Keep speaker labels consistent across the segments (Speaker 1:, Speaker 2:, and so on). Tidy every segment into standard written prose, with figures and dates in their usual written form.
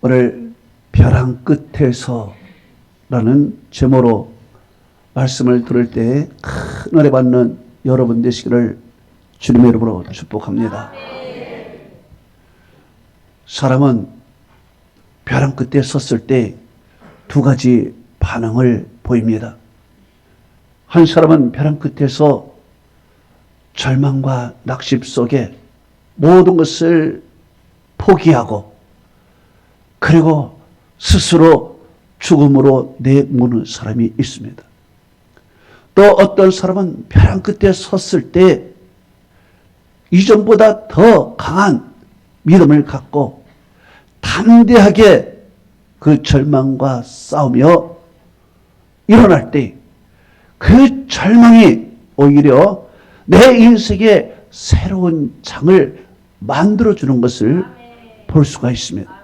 Speaker 1: 오늘 벼랑 끝에서 라는 제목으로 말씀을 들을 때 큰 은혜 받는 여러분 되시기를 주님의 이름으로 축복합니다. 사람은 벼랑 끝에 섰을 때 두 가지 반응을 보입니다. 한 사람은 벼랑 끝에서 절망과 낙심 속에 모든 것을 포기하고 그리고 스스로 죽음으로 내모는 사람이 있습니다. 또 어떤 사람은 벼랑 끝에 섰을 때 이전보다 더 강한 믿음을 갖고 담대하게 그 절망과 싸우며 일어날 때 그 절망이 오히려 내 인생에 새로운 장을 만들어주는 것을 볼 수가 있습니다.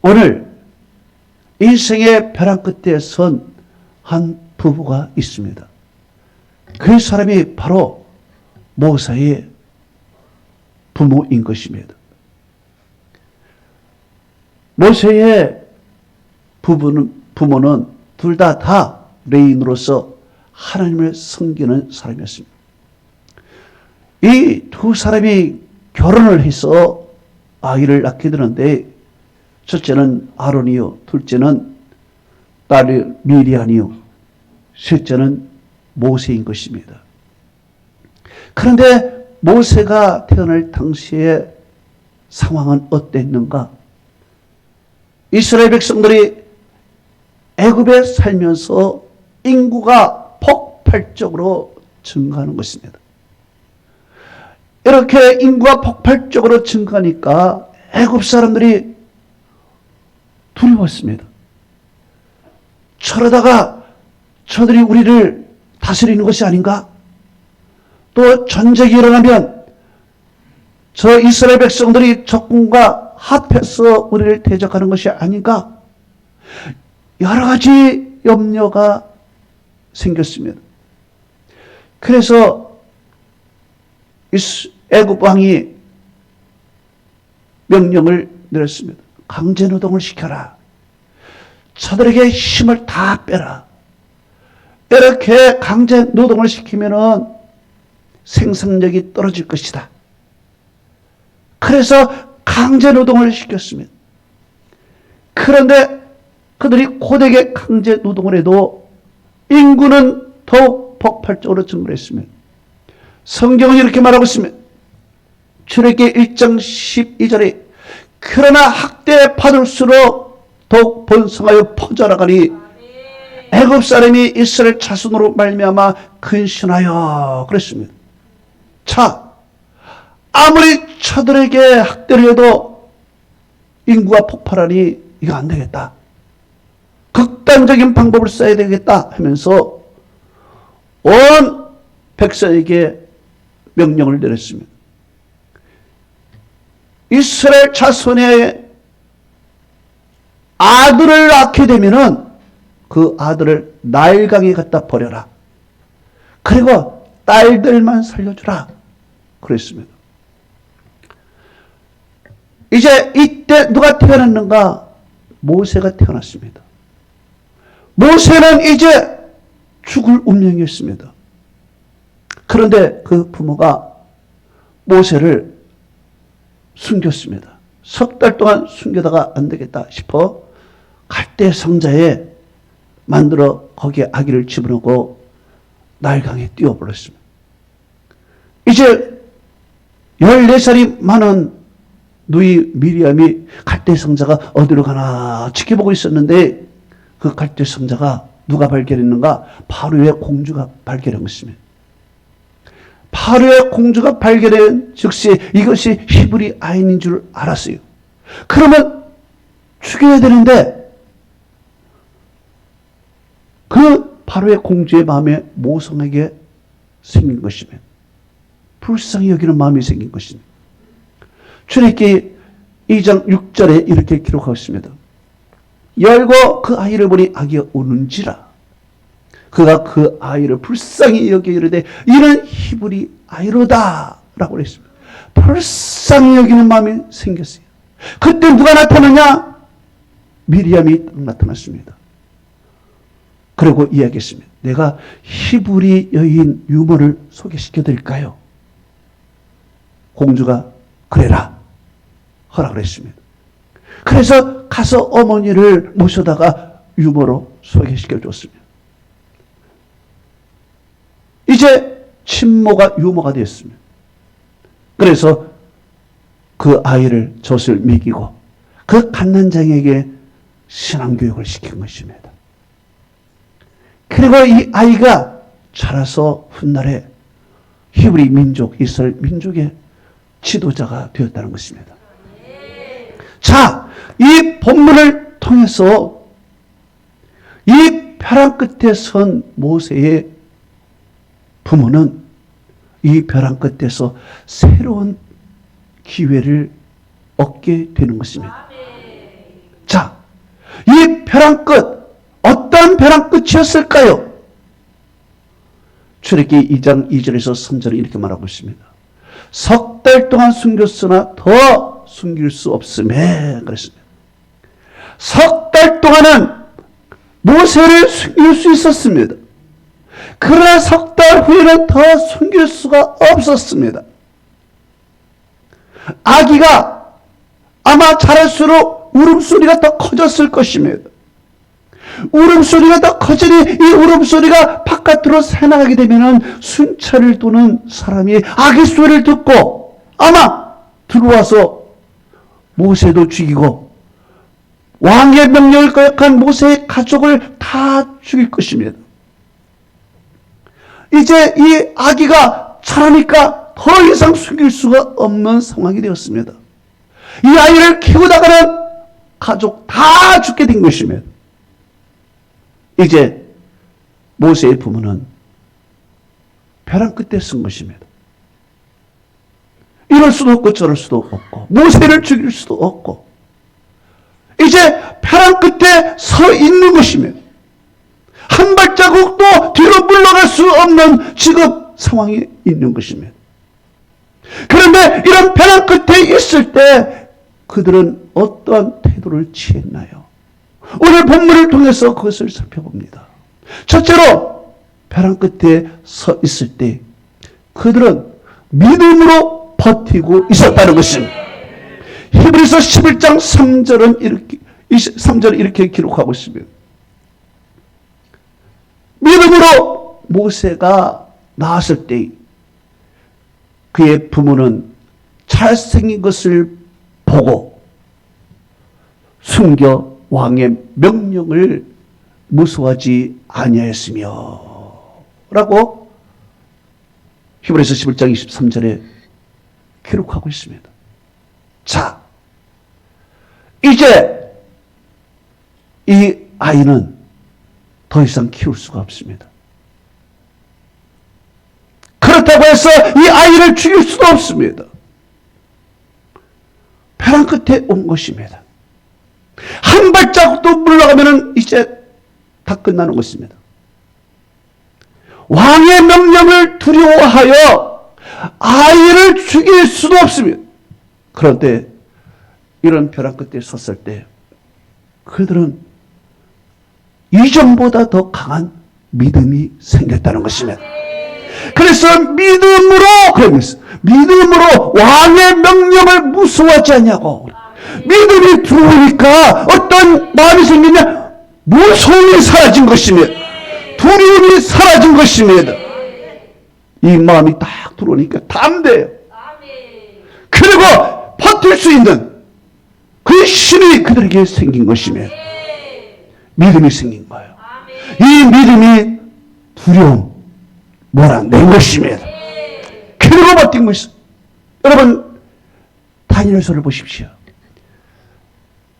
Speaker 1: 오늘 인생의 벼랑 끝에 선 한 부부가 있습니다. 그 사람이 바로 모세의 부모인 것입니다. 모세의 부모는 둘 다 레인으로서 하나님을 섬기는 사람이었습니다. 이 두 사람이 결혼을 해서 아이를 낳게 되는데 첫째는 아론이요, 둘째는 딸이 미리암이요, 셋째는 모세인 것입니다. 그런데 모세가 태어날 당시의 상황은 어땠는가? 이스라엘 백성들이 애굽에 살면서 인구가 폭발적으로 증가하는 것입니다. 이렇게 인구가 폭발적으로 증가하니까 애굽 사람들이 두려웠습니다. 저러다가 저들이 우리를 다스리는 것이 아닌가? 또 전쟁이 일어나면 저 이스라엘 백성들이 적군과 합해서 우리를 대적하는 것이 아닌가? 여러 가지 염려가 생겼습니다. 그래서 애굽 왕이 명령을 내렸습니다. 강제 노동을 시켜라. 저들에게 힘을 다 빼라. 이렇게 강제 노동을 시키면은 생산력이 떨어질 것이다. 그래서 강제 노동을 시켰습니다. 그런데 그들이 고되게 강제 노동을 해도 인구는 더욱 폭발적으로 증가했습니다. 성경은 이렇게 말하고 있습니다. 출애굽기 1장 12절에 그러나 학대받을수록 더욱 번성하여 퍼져나가니 애굽 사람이 이스라엘 자손으로 말미암아 근신하여 그랬습니다. 자, 아무리 저들에게 학대를 해도 인구가 폭발하니 이거 안 되겠다. 극단적인 방법을 써야 되겠다 하면서 온 백성에게 명령을 내렸습니다. 이스라엘 자손의 아들을 낳게 되면은 그 아들을 나일강에 갖다 버려라. 그리고 딸들만 살려주라. 그랬습니다. 이제 이때 누가 태어났는가? 모세가 태어났습니다. 모세는 이제 죽을 운명이었습니다. 그런데 그 부모가 모세를 숨겼습니다. 석 달 동안 숨겨다가 안 되겠다 싶어 갈대 상자에 만들어 거기에 아기를 집어넣고 나일강에 띄워버렸습니다. 이제 14살이 많은 누이 미리암이 갈대 상자가 어디로 가나 지켜보고 있었는데 그 갈대 상자가 누가 발견했는가? 바로의 공주가 발견한 것입니다. 바로의 공주가 발견한 즉시 이것이 히브리 아인인 줄 알았어요. 그러면 죽여야 되는데 그 바로의 공주의 마음에 모성에게 생긴 것이며 불쌍히 여기는 마음이 생긴 것입니다. 출애굽기 2장 6절에 이렇게 기록하고 있습니다. 열고 그 아이를 보니 아기가 우는지라. 그가 그 아이를 불쌍히 여겨 이르되 이는 히브리 아이로다 라고 했습니다. 불쌍히 여기는 마음이 생겼어요. 그때 누가 나타나냐? 미리암이 나타났습니다. 그리고 이야기했습니다. 내가 히브리 여인 유모를 소개시켜 드릴까요? 공주가 그래라 허락을 했습니다. 그래서 가서 어머니를 모셔다가 유모로 소개시켜 줬습니다. 이제 친모가 유모가 되었습니다. 그래서 그 아이를 젖을 먹이고 그 갓난장에게 신앙교육을 시킨 것입니다. 그리고 이 아이가 자라서 훗날에 히브리 민족, 이스라엘 민족의 지도자가 되었다는 것입니다. 자, 이 본문을 통해서 이 벼랑 끝에 선 모세의 부모는 이 벼랑 끝에서 새로운 기회를 얻게 되는 것입니다. 자, 이 벼랑 끝, 어떤 벼랑 끝이었을까요? 출애굽기 2장 2절에서 3절에 이렇게 말하고 있습니다. 석 달 동안 숨겼으나 더 숨길 수 없음에 그랬습니다. 석 달 동안은 모세를 숨길 수 있었습니다. 그러나 석 달 후에는 더 숨길 수가 없었습니다. 아기가 아마 자랄수록 울음소리가 더 커졌을 것입니다. 울음소리가 더 커지니 이 울음소리가 바깥으로 새나가게 되면 순찰을 도는 사람이 아기 소리를 듣고 아마 들어와서 모세도 죽이고 왕의 명령을 거역한 모세의 가족을 다 죽일 것입니다. 이제 이 아기가 자라니까 더 이상 숨길 수가 없는 상황이 되었습니다. 이 아이를 키우다가는 가족 다 죽게 된 것입니다. 이제 모세의 부모는 벼랑 끝에 쓴 것입니다. 이럴 수도 없고 저럴 수도 없고 모세를 죽일 수도 없고 이제 벼랑 끝에 서 있는 것입니다. 한 발자국도 뒤로 물러갈 수 없는 지금 상황이 있는 것입니다. 그런데 이런 벼랑 끝에 있을 때 그들은 어떠한 태도를 취했나요? 오늘 본문을 통해서 그것을 살펴봅니다. 첫째로 벼랑 끝에 서 있을 때 그들은 믿음으로 버티고 있었다는 것입니다. 히브리서 11장 3절은 이렇게 23절 이렇게 기록하고 있습니다. 믿음으로 모세가 나왔을 때 그의 부모는 잘생긴 것을 보고 숨겨 왕의 명령을 무서워하지 아니하였으며 라고 히브리서 11장 23절에 기록하고 있습니다. 자, 이제 이 아이는 더 이상 키울 수가 없습니다. 그렇다고 해서 이 아이를 죽일 수도 없습니다. 벼랑 끝에 온 것입니다. 한 발자국도 물러가면 이제 다 끝나는 것입니다. 왕의 명령을 두려워하여 아이를 죽일 수도 없습니다. 그런데 이런 벼랑 끝에 섰을 때 그들은 이전보다 더 강한 믿음이 생겼다는 것입니다. 그래서 믿음으로 왕의 명령을 무서워하지 않냐고. 믿음이 들어오니까 어떤 마음이 생기냐? 무서움이 사라진 것입니다. 두려움이 사라진 것입니다. 이 마음이 딱 들어오니까 담대해요. 그리고 버틸 수 있는 그 힘이 그들에게 생긴 것입니다. 믿음이 생긴 거예요. 이 믿음이 두려움 몰아낸 것입니다. 그리고 버틴 것입니다. 여러분 다니엘서를 보십시오.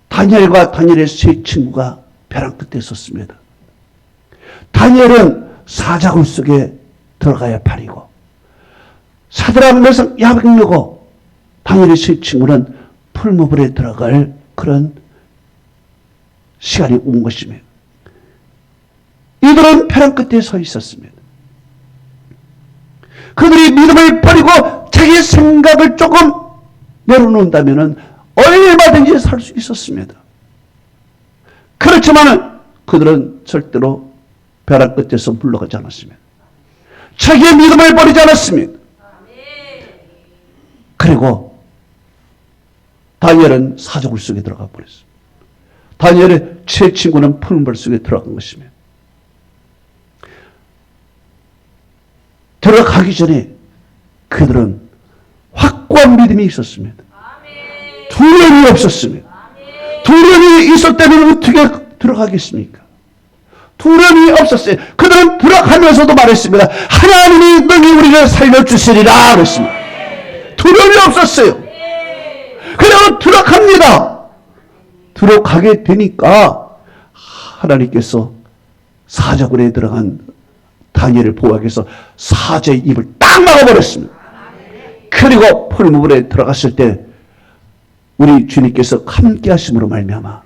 Speaker 1: 다니엘과 다니엘의 세 친구가 벼랑 끝에 섰습니다. 다니엘은 사자굴 속에 들어가야 팔이고 사드락 메삭 야벳nego 다니엘의 세 친구는 풀무불에 들어갈 그런 시간이 온 것입니다. 이들은 벼랑 끝에 서 있었습니다. 그들이 믿음을 버리고 자기 생각을 조금 내려놓는다면 얼마든지 살 수 있었습니다. 그렇지만 그들은 절대로 벼랑 끝에서 물러가지 않았습니다. 자기의 믿음을 버리지 않았습니다. 그리고 다니엘은 사족을 속에 들어가 버렸습니다. 다니엘의 제 친구는 푸른 벌 속에 들어간 것입니다. 들어가기 전에 그들은 확고한 믿음이 있었습니다. 두려움이 없었습니다. 두려움이 있었다면 어떻게 들어가겠습니까? 두려움이 없었어요. 그들은 들어가면서도 말했습니다. 하나님이 능히 우리를 살려주시리라 그랬습니다. 두려움이 없었어요. 그냥 들어갑니다. 들어가게 되니까 하나님께서 사자굴에 들어간 다니엘을 보호하기 위해서 사자의 입을 딱 막아버렸습니다. 그리고 풀무불에 들어갔을 때 우리 주님께서 함께 하심으로 말미암아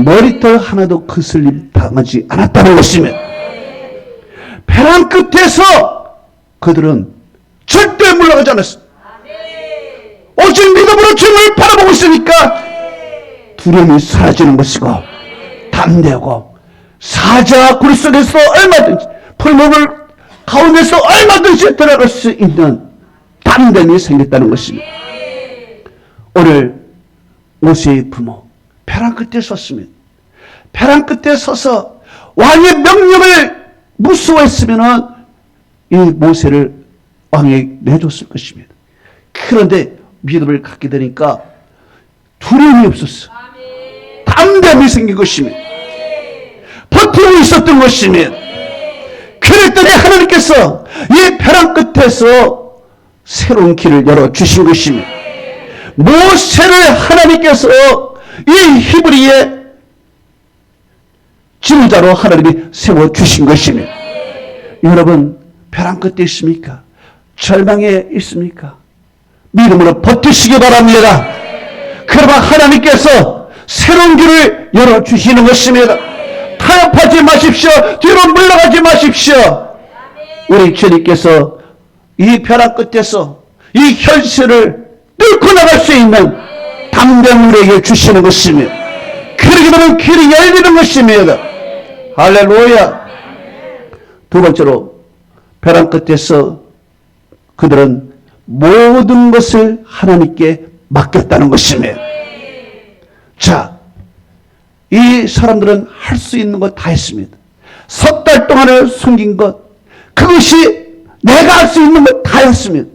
Speaker 1: 머리털 하나도 그슬림 당하지 않았다는 것입니다. 벼랑 끝에서 그들은 절대 물러가지 않았습니다. 오직 믿음으로 주님을 바라보고 있으니까 두려움이 사라지는 것이고 담대하고 사자굴 속에서 얼마든지 풀무불 가운데서 얼마든지 들어갈 수 있는 담대함이 생겼다는 것입니다. 오늘 모세의 부모 벼랑 끝에 섰습니다. 벼랑 끝에 서서 왕의 명령을 무서워했으면 이 모세를 왕에게 내줬을 것입니다. 그런데 믿음을 갖게 되니까 두려움이 없었어. 담대함이 생긴 것입니다. 버티고 있었던 것입니다. 그랬더니 하나님께서 이 벼랑 끝에서 새로운 길을 열어주신 것입니다. 모세를 하나님께서 이 히브리의 지도자로 하나님이 세워주신 것입니다. 여러분 벼랑 끝에 있습니까? 절망에 있습니까? 믿음으로 버티시기 바랍니다. 그러면 하나님께서 새로운 길을 열어주시는 것입니다. 타협하지 마십시오. 뒤로 물러가지 마십시오. 우리 주님께서 이 벼랑 끝에서 이 현실을 뚫고 나갈 수 있는 담대함을 우리에게 주시는 것입니다. 그러게 되면 길이 열리는 것입니다. 할렐루야. 두 번째로 벼랑 끝에서 그들은 모든 것을 하나님께 맡겼다는 것입니다. 자, 이 사람들은 할 수 있는 것 다 했습니다. 석 달 동안을 숨긴 것, 그것이 내가 할 수 있는 것 다 했습니다.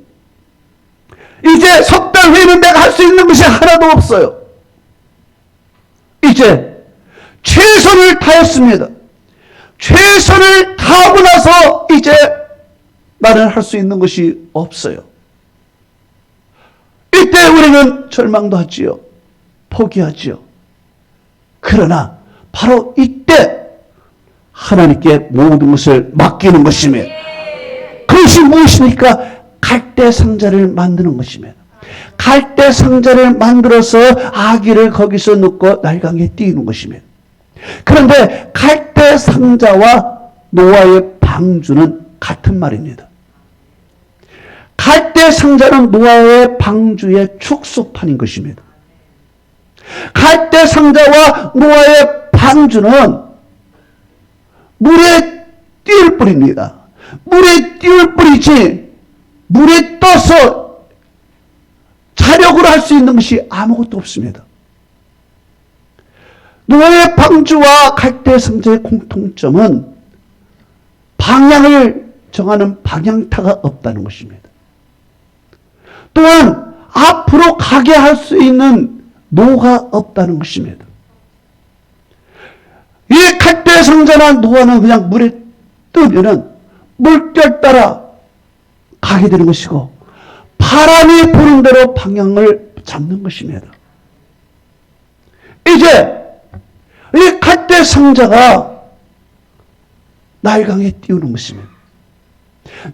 Speaker 1: 이제 석 달 후에는 내가 할 수 있는 것이 하나도 없어요. 이제 최선을 다했습니다. 최선을 다하고 나서 이제 나는 할 수 있는 것이 없어요. 이때 우리는 절망도 하지요. 포기하지요. 그러나 바로 이때 하나님께 모든 것을 맡기는 것입니다. 그것이 무엇입니까? 갈대 상자를 만드는 것입니다. 갈대 상자를 만들어서 아기를 거기서 넣고 날강에 띄우는 것입니다. 그런데 갈대 상자와 노아의 방주는 같은 말입니다. 갈대 상자는 노아의 방주의 축소판인 것입니다. 갈대 상자와 노아의 방주는 물에 띄울 뿐입니다. 물에 띄울 뿐이지 물에 떠서 자력으로 할 수 있는 것이 아무것도 없습니다. 노아의 방주와 갈대 상자의 공통점은 방향을 정하는 방향타가 없다는 것입니다. 또한 앞으로 가게 할 수 있는 노가 없다는 것입니다. 이 갈대 상자나 노아는 그냥 물에 뜨면은 물결 따라 가게 되는 것이고 바람이 부는 대로 방향을 잡는 것입니다. 이제 이 갈대 상자가 나일강에 띄우는 것입니다.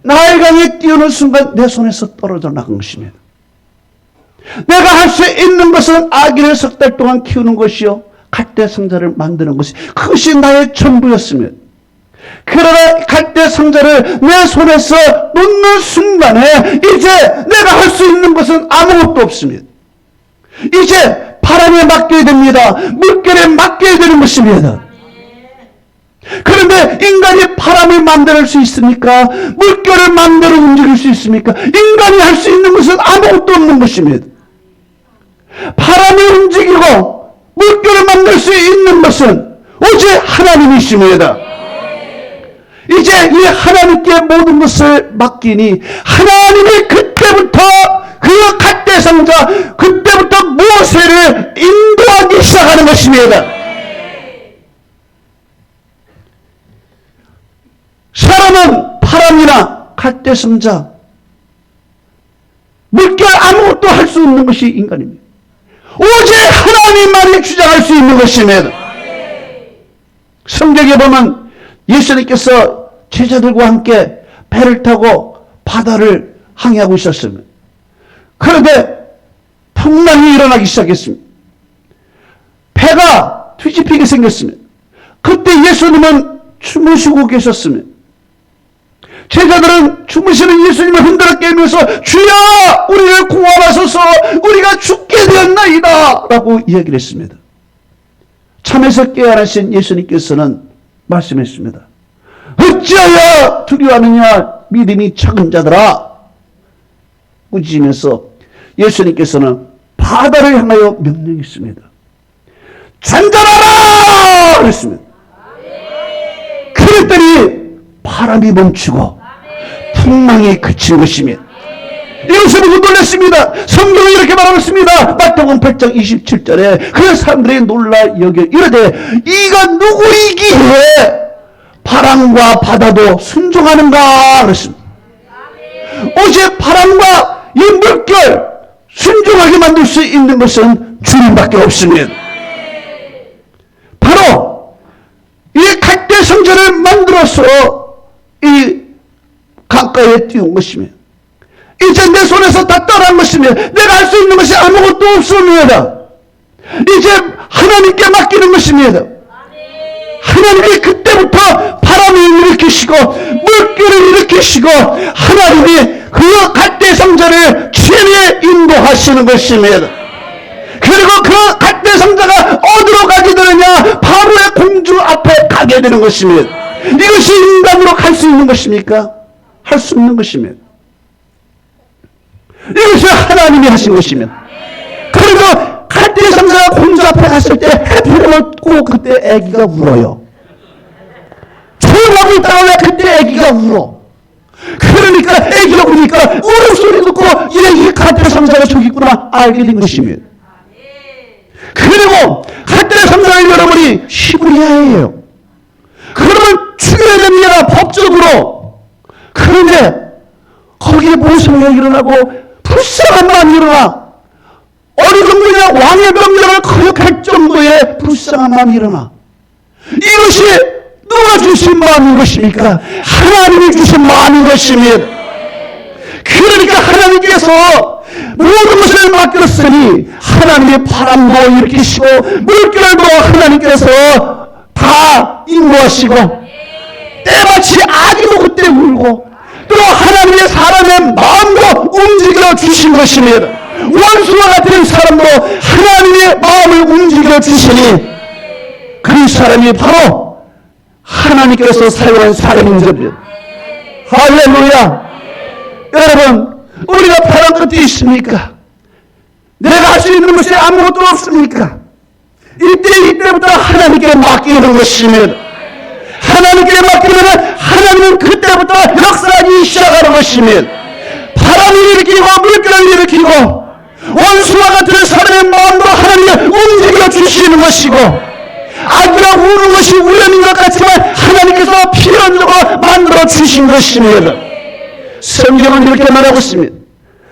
Speaker 1: 나일강에 띄우는 순간 내 손에서 떨어져 나간 것입니다. 내가 할 수 있는 것은 아기를 석 달 동안 키우는 것이요 갈대 상자를 만드는 것이 그것이 나의 전부였습니다. 그러나 갈대 상자를 내 손에서 놓는 순간에 이제 내가 할 수 있는 것은 아무것도 없습니다. 이제 바람에 맡겨야 됩니다. 물결에 맡겨야 되는 것입니다. 그런데 인간이 바람을 만들 수 있습니까? 물결을 만들어 움직일 수 있습니까? 인간이 할 수 있는 것은 아무것도 없는 것입니다. 바람을 움직이고 물결을 만들 수 있는 것은 오직 하나님이십니다. 이제 이 하나님께 모든 것을 맡기니 하나님이 그때부터 그 갈대상자, 그때부터 모세를 인도하기 시작하는 것입니다. 사람은 바람이나 갈대상자, 물결 아무것도 할 수 없는 것이 인간입니다. 오직 하나님만이 주장할 수 있는 것입니다. 성경에 보면 예수님께서 제자들과 함께 배를 타고 바다를 항해하고 있었습니다. 그런데 풍랑이 일어나기 시작했습니다. 배가 뒤집히게 생겼습니다. 그때 예수님은 주무시고 계셨습니다. 제자들은 주무시는 예수님을 흔들어 깨면서 주여 우리를 구원하소서, 우리가 죽게 되었나이다 라고 이야기를 했습니다. 잠에서 깨어나신 예수님께서는 말씀했습니다. 어찌하여 두려워하느냐 믿음이 적은 자들아. 꾸짖으면서 예수님께서는 바다를 향하여 명령했습니다. 잔잔하라 그랬습니다. 그랬더니 바람이 멈추고 풍랑이 그친 것이며 이것을 보고 놀랐습니다. 성경은 이렇게 말하고 있습니다. 마태복음 8장 27절에 그 사람들이 놀라 여겨 이르되 이가 누구이기에 바람과 바다도 순종하는가 그랬습니다. 오직 바람과 이 물결 순종하게 만들 수 있는 것은 주님밖에 없습니다. 바로 이 갈대성전을 만들어서 이 강가에 띄운 것입니다. 이제 내 손에서 다 떠난 것입니다. 내가 할 수 있는 것이 아무것도 없습니다. 이제 하나님께 맡기는 것입니다. 하나님이 그때부터 바람을 일으키시고 물결을 일으키시고 하나님이 그 갈대성전을 친히 인도하시는 것입니다. 그리고 그 갈대성자가 어디로 가게 되느냐? 바로의 공주 앞에 가게 되는 것입니다. 이것이 인간으로 갈 수 있는 것입니까? 할 수 없는 것입니다. 이것이 하나님이 하신 것입니다. 그리고 갈대성자가 공주 앞에 갔을 때 해피를 얻고 그때 아기가 울어요. 조용하고 있다가 왜 그때 아기가 울어? 그러니까 아기가 우니까 울음소리 듣고 이 갈대성자가 저기 있구나 알게 된 것입니다. 그리고 갈대성자를 여러분이 히브리아예요. 그러면 죽여야 됩니다. 법적으로. 그런데 거기에 모성이 일어나고 불쌍한 마음이 일어나. 어느 정도냐 왕의 명령을 거역할 정도의 불쌍한 마음이 일어나. 이것이 누가 주신 마음인 것입니까? 하나님이 주신 마음인 것입니다. 그러니까 하나님께서 모든 것을 맡겼으니 하나님의 바람도 일으키시고 물결도 하나님께서 다 인도하시고 때마치 아기도 그때 울고 또 하나님의 사람의 마음도 움직여 주신 것입니다. 원수와 같은 사람도 하나님의 마음을 움직여 주시니 그 사람이 바로 하나님께서 사용한 사람인 겁니다. 할렐루야. 여러분 우리가 바람 끝에 있습니까? 내가 할 수 있는 것이 아무것도 없습니까? 이때부터 하나님께 맡기는 것입니다. 하나님께 맡기면 하나님은 그때부터 역사하기 시작하는 것입니다. 바람을 일으키고 물결을 일으키고 원수와 같은 사람의 마음도 하나님이 움직여 주시는 것이고 아기가 우는 것이 우연인 것 같지만 하나님께서 필연적으로 만들어 주신 것입니다. 성경은 이렇게 말하고 있습니다.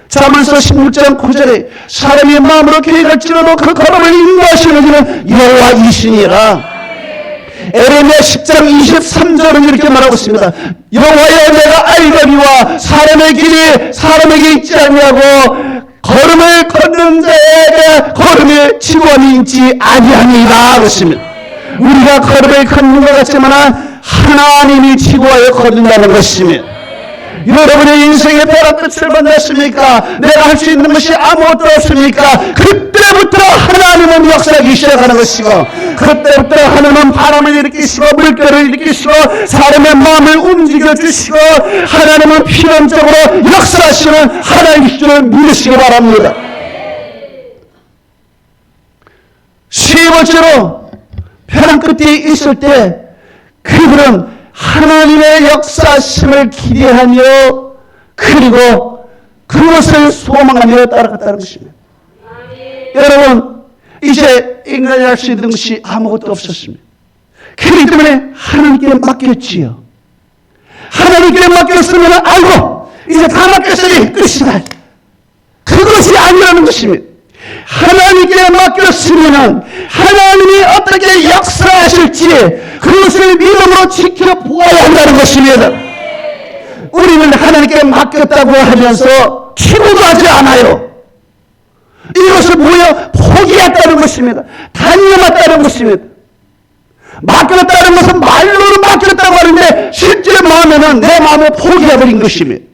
Speaker 1: 잠언서 16장 9절에 사람의 마음으로 계획할지라도 그 걸음을 인도하시는 이는 여호와이시니라. 에레미야 10장 23절은 이렇게 말하고 있습니다. 여호와여 내가 알거니와 사람의 길이 사람에게 있지 아니하고 걸음을 걷는 자에게 걸음의 직원이 있지 아니하니라 그렇습니다. 우리가 걸음을 걷는 것 같지만 하나님이 지구하여 걷는다는 것입니다. 여러분의 인생의 벼락 끝을 만났습니까? 내가 할 수 있는 것이 아무것도 없습니까? 그때부터 하나님은 역사하기 시작하는 것이고, 그때부터 하나님은 바람을 일으키시고 물결을 일으키시고 사람의 마음을 움직여 주시고 하나님은 필연적으로 역사하시는 하나님의 줄을 믿으시기 바랍니다. 세 번째로 벼랑 끝에 있을 때 그들은 하나님의 역사심을 기대하며 그리고 그것을 소망하며 따라갔다는 것입니다. 여러분, 이제 인간이 할 수 있는 것이 아무것도 없었습니다. 그렇기 때문에 하나님께 맡겼지요. 하나님께 맡겼으면 아이고 이제 다 맡겼으니 끝이다. 그것이 아니라는 것입니다. 하나님께 맡겼으면 하나님이 어떻게 역사하실지 그것을 믿음으로 지켜보아야 한다는 것입니다. 우리는 하나님께 맡겼다고 하면서 기도도 하지 않아요. 이것을 뭐예요? 포기했다는 것입니다. 단념했다는 것입니다. 맡겼다는 것은 말로는 맡겼다고 하는데 실제 마음에는 내 마음에 포기해버린 것입니다.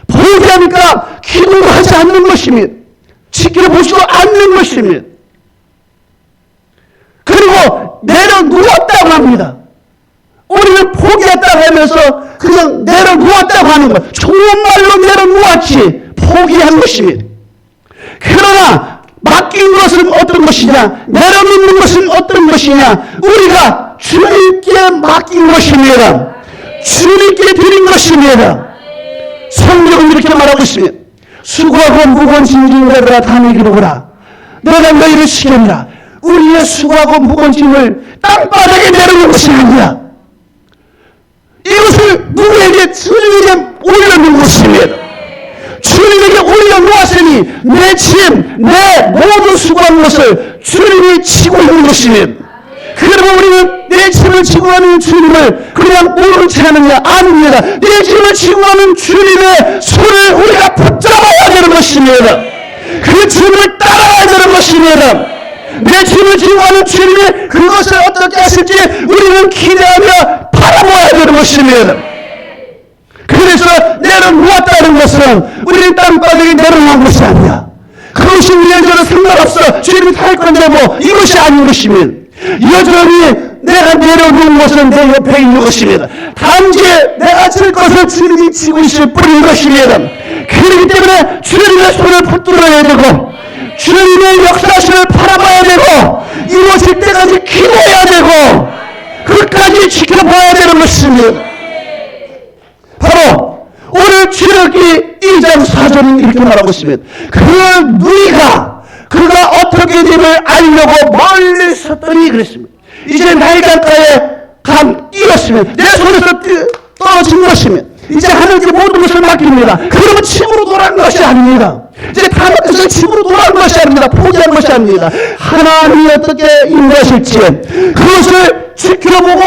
Speaker 1: 포기하니까 기도를 하지 않는 것입니다. 지켜보지도 않는 것입니다. 그리고 내려놓았다고 합니다. 우리는 포기했다고 하면서 그냥 내려놓았다고 하는 거예요. 좋은 말로 내려놓았지 포기한 것입니다. 그러나 맡긴 것은 어떤 것이냐, 내려놓는 것은 어떤 것이냐, 우리가 주님께 맡긴 것입니다. 주님께 드린 것입니다. 성경은 이렇게 말하고 있습니다. 수고하고 무거운 짐진 자들아 다 내게로 오라. 내가 너희를 시키리라. 우리의 수고하고 무거운 짐을 땅바닥에 내려놓는 것이 아니야. 이것을 누구에게? 주님에게 올려놓은 것입니다. 주님에게 올려놓았으니 내 짐, 내 모든 수고한 것을 주님이 지고 있는 것입니다. 그러면 우리는 내 짐을 지고 가는 주님을 그냥 모르는 채 하느냐? 아닙니다. 내 짐을 지고 가는 주님의 손을 우리가 붙잡아야 되는 것입니다. 그 주님을 따라가야 되는 것입니다. 내 짐을 지고 가는 주님이 그것을 어떻게 하실지 우리는 기대하며 바라보아야 되는 것입니다. 그래서 내려놓았다는 것은 우리는 땅바닥에 내려놓은 것이 아니야. 그것이 우리에게는 상관없어. 주님이 다 할 건데 뭐 이것이 아닌 것입니다. 여전히 내가 내려놓은 것은 내 옆에 있는 것입니다. 단지 내가 질 것을 주님이 지고 있을 뿐인 것입니다. 그렇기 때문에 주님의 손을 붙들어야 되고 주님의 역사심을 바라봐야 되고 이루어질 때까지 기도해야 되고 끝까지 지켜봐야 되는 것입니다. 바로 오늘 출애굽기 2장 4절은 이렇게 말하고 있습니다. 그 누이가 그가 어떻게됨을 알려고 멀리 섰더니 그랬습니다. 이제 나일강가에 뛰었으면 내 손에서 떨어진 것이면 이제 하나님께 모든 것을 맡깁니다. 그러면 집으로 돌아간 것이 아닙니다. 이제 다 맡겨서 집으로 돌아간 것이 아닙니다. 포기한 것이 아닙니다. 하나님이 어떻게 인도하실지 그것을 지켜보고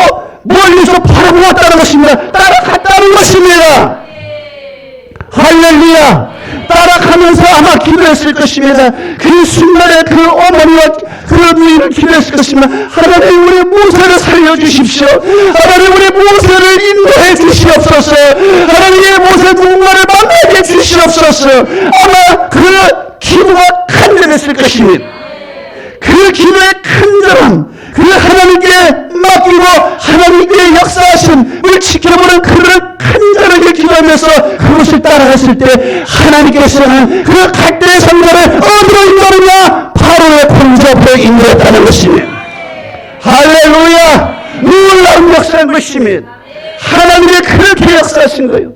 Speaker 1: 멀리서 바라보았다는 것입니다. 따라갔다는 것입니다. 할렐루야. 따라가면서 아마 기도했을 것입니다. 그 순간에 그 어머니와 그 누이를 기도했을 것입니다. 하나님 우리 모세를 살려주십시오. 하나님 우리 모세를 인도해 주시옵소서. 하나님의 모세 누군가를 만나게 주시옵소서. 아마 그 기도가 간절했을 것입니다. 그 기도의 간절함, 그 하나님께 맡기고 하나님께 역사하심을 지켜보는 그런 간절하게 기도하면서 그것을 따라갔을 때 하나님께서는 그 갈대의 성자를 어디로 인도하느냐? 바로의 공주앞으로 인도했다는 것입니다. 할렐루야. 놀라운 역사인 것입니다. 하나님이 그렇게 역사하신 거예요.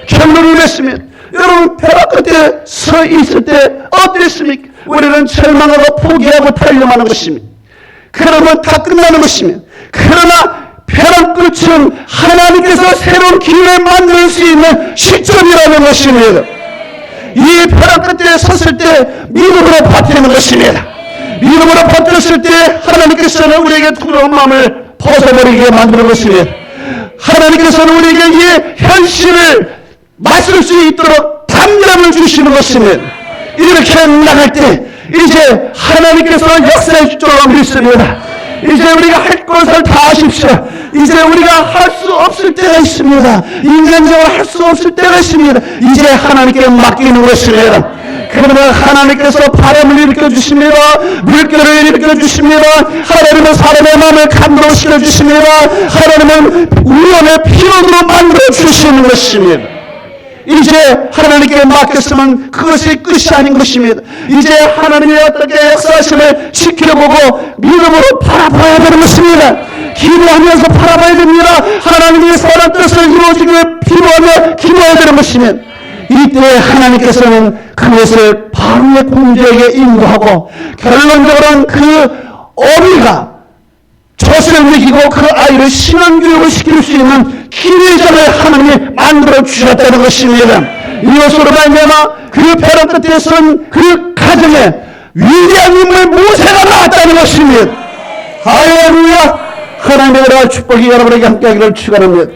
Speaker 1: 결론을 냈으면 여러분 벼락 끝에 서 있을 때 어땠습니까? 우리는 절망하고 포기하고 달려가는 것입니다. 그러면 다 끝나는 것입니다. 그러나 벼락 끝은 하나님께서 새로운 기회를 만들 수 있는 시점이라는 것입니다. 이 벼락 끝에 섰을 때 믿음으로 버티는 것입니다. 믿음으로 버텼을 때 하나님께서는 우리에게 두려운 마음을 벗어버리게 만드는 것입니다. 하나님께서는 우리에게 이 현실을 맞설 수 있도록 담력을 주시는 것입니다. 이렇게 나갈 때 이제 하나님께서 역사해 줄 줄로 믿습니다. 이제 우리가 할 것을 다 하십시오. 이제 우리가 할 수 없을 때가 있습니다. 인간적으로 할 수 없을 때가 있습니다. 이제 하나님께 맡기는 것입니다. 그러면 하나님께서 바람을 일으켜 주십니다. 물결을 일으켜 주십니다. 하나님은 사람의 마음을 감동시켜 주십니다. 하나님은 우연의 필요로 만들어 주시는 것입니다. 이제 하나님께 맡겼으면 그것이 끝이 아닌 것입니다. 이제 하나님이 어떻게 역사하심을 지켜보고 믿음으로 바라봐야 되는 것입니다. 기도하면서 바라봐야 됩니다. 하나님의 선한 뜻을 이루어지기를 필요하며 기도해야 되는 것입니다. 이때 하나님께서는 그것을 바로의 공주에게 인도하고 결론적으로는 그 어미가 젖을 먹이고 그 아이를 신앙교육을 시킬 수 있는 기회자를 하나님이 만들어 주셨다는 것입니다. 이것으로 말미암아 그 벼랑 끝에 선 그 가정에 위대한 인물 모세가 나왔다는 것입니다. 할렐루야. 하나님의 은혜와 축복이 여러분에게 함께하기를 축원합니다.